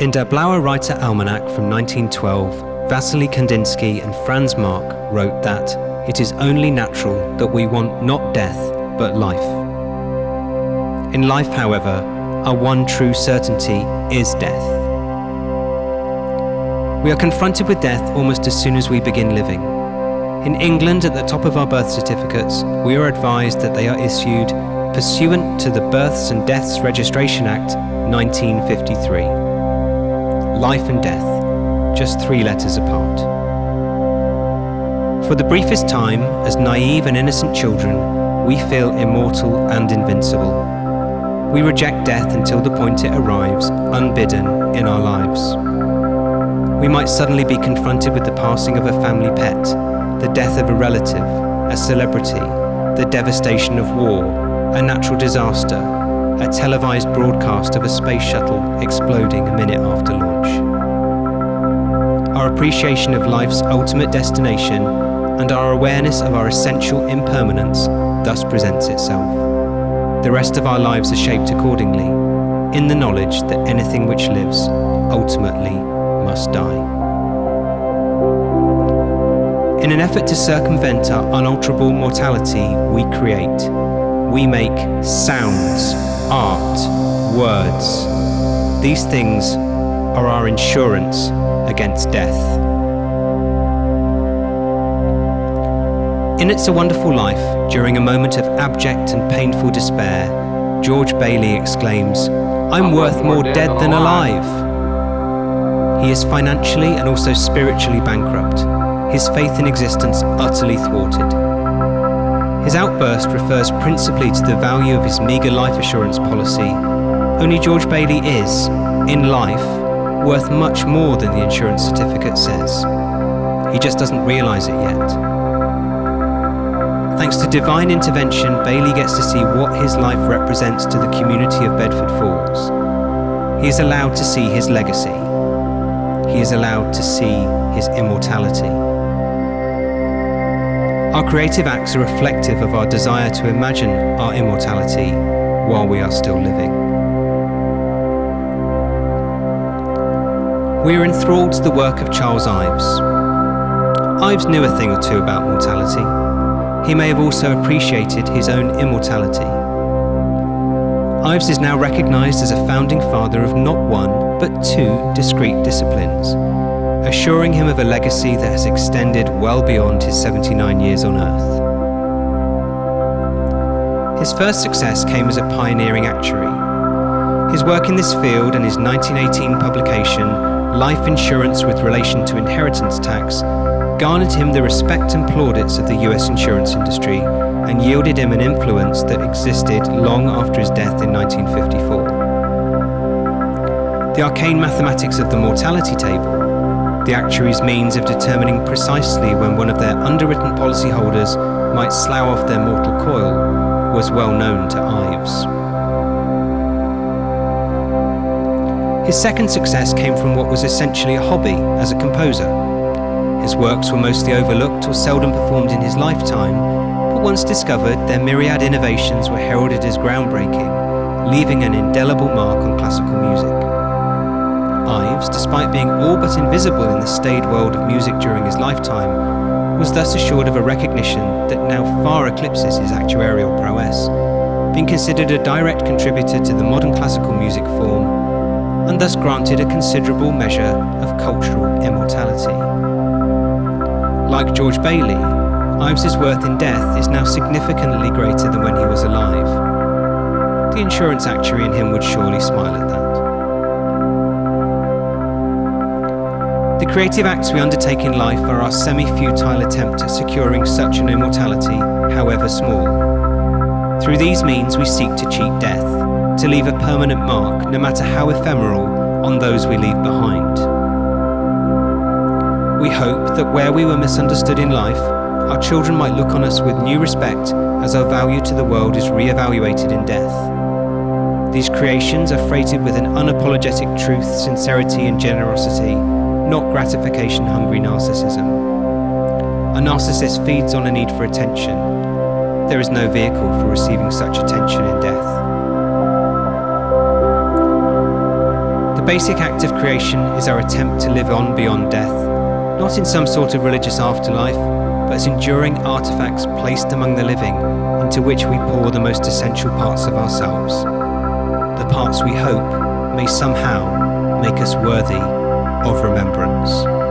In Der Blaue Reiter Almanac from 1912, Vasily Kandinsky and Franz Marc wrote that it is only natural that we want not death, but life. In life, however, our one true certainty is death. We are confronted with death almost as soon as we begin living. In England, at the top of our birth certificates, we are advised that they are issued pursuant to the Births and Deaths Registration Act 1953. Life and death, just 3 letters apart. For the briefest time, as naive and innocent children, we feel immortal and invincible. We reject death until the point it arrives, unbidden, in our lives. We might suddenly be confronted with the passing of a family pet, the death of a relative, a celebrity, the devastation of war, a natural disaster, a televised broadcast of a space shuttle exploding a minute after launch. Our appreciation of life's ultimate destination and our awareness of our essential impermanence thus presents itself. The rest of our lives are shaped accordingly, in the knowledge that anything which lives ultimately must die. In an effort to circumvent our unalterable mortality, we create. We make sounds, art, words. These things are our insurance against death. In It's a Wonderful Life, during a moment of abject and painful despair, George Bailey exclaims, "I'm worth more dead than alive." He is financially and also spiritually bankrupt, his faith in existence utterly thwarted. His outburst refers principally to the value of his meagre life assurance policy. Only George Bailey is, in life, worth much more than the insurance certificate says. He just doesn't realise it yet. Thanks to divine intervention, Bailey gets to see what his life represents to the community of Bedford Falls. He is allowed to see his legacy. He is allowed to see his immortality. Our creative acts are reflective of our desire to imagine our immortality while we are still living. We are enthralled to the work of Charles Ives. Ives knew a thing or two about mortality. He may have also appreciated his own immortality. Ives is now recognised as a founding father of not one, but 2 discrete disciplines, assuring him of a legacy that has extended well beyond his 79 years on Earth. His first success came as a pioneering actuary. His work in this field and his 1918 publication, Life Insurance with Relation to Inheritance Tax, garnered him the respect and plaudits of the US insurance industry and yielded him an influence that existed long after his death in 1954. The arcane mathematics of the Mortality Table, the actuary's means of determining precisely when one of their underwritten policyholders might slough off their mortal coil, was well known to Ives. His second success came from what was essentially a hobby as a composer. His works were mostly overlooked or seldom performed in his lifetime, but once discovered, their myriad innovations were heralded as groundbreaking, leaving an indelible mark on classical music. Ives, despite being all but invisible in the staid world of music during his lifetime, was thus assured of a recognition that now far eclipses his actuarial prowess, being considered a direct contributor to the modern classical music form, and thus granted a considerable measure of cultural immortality. Like George Bailey, Ives's worth in death is now significantly greater than when he was alive. The insurance actuary in him would surely smile at that. The creative acts we undertake in life are our semi-futile attempt at securing such an immortality, however small. Through these means we seek to cheat death, to leave a permanent mark, no matter how ephemeral, on those we leave behind. We hope that where we were misunderstood in life, our children might look on us with new respect as our value to the world is re-evaluated in death. These creations are freighted with an unapologetic truth, sincerity and generosity, not gratification-hungry narcissism. A narcissist feeds on a need for attention. There is no vehicle for receiving such attention in death. The The basic act of creation is our attempt to live on beyond death, not in some sort of religious afterlife, but as enduring artifacts placed among the living, into which we pour the most essential parts of ourselves. The parts we hope may somehow make us worthy of remembrance.